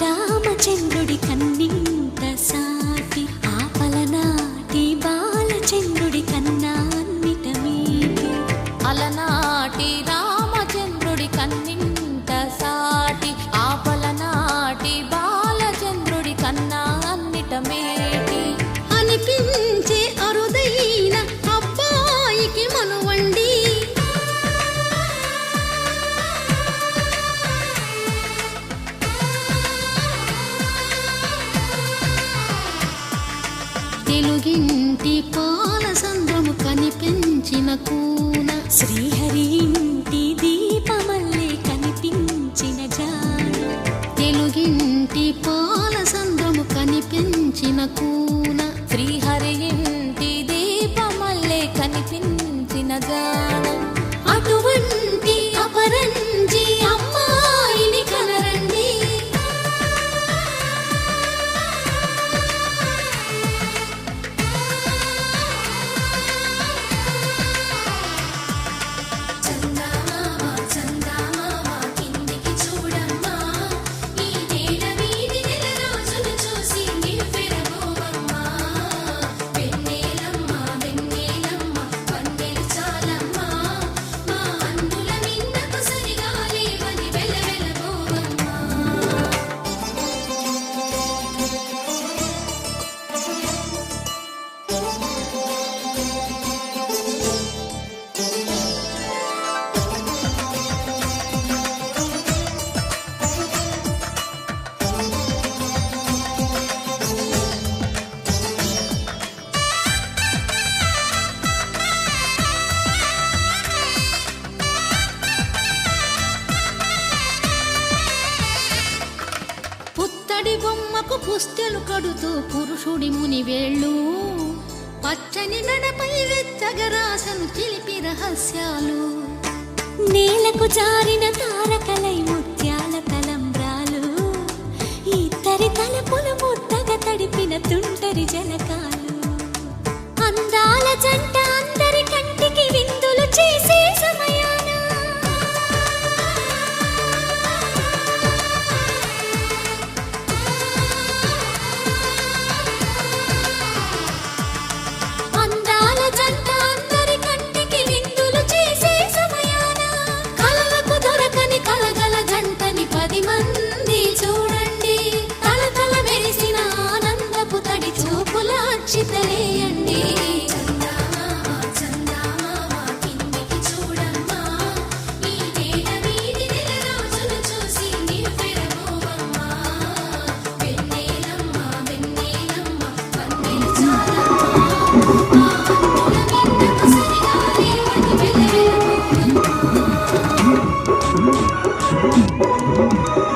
రామచంద్రుడి కన్నింత సాటి ఆపలనాటి బాలచంద్రుడి కన్నా అన్నిట మీటి అలనాటి రామచంద్రుడి కన్నింత సాటి ఆపలనాటి బాలచంద్రుడి కన్నా అన్నిట మేటి అనిపించే అరుదైన అబ్బాయికి మనువండి తెలుగింటి పాలసంద్రము కనిపించిన కూన శ్రీహరి ఇంటి దీపమల్లే కనిపించిన జాన తెలుగింటి పాలసంద్రము కనిపించిన కూన శ్రీహరి ఇంటి దీపమల్లే కనిపించిన గానం అటువంటి అపరంజి అమ్మాయిని కనరండి పుత్తడి బొమ్మకు పుస్తెలు కడుతూ పురుషుడి ముని వేళ్ళు పచ్చని నడపై వెచ్చగరాసను చిలిపి రహస్యాలు నేలకు జారిన తారకలై ముత్యాల తలంబ్రాలు ఇద్దరి తలపులు ముద్దగా తడిపిన తుంటరి జలకాలు అందాల జంట అందరి కంటికి విందులు చేసే సమయాన అందాల జంట అందరి కంటికి విందులు చేసే సమయాన కలలకు దొరకని కలగల జంటని 10 మంది చూడండి తలతల మెరిసిన ఆనందపు తడి చూపుల అక్షితలేయండి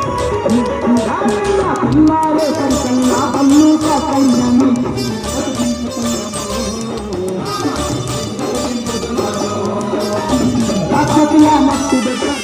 ఆ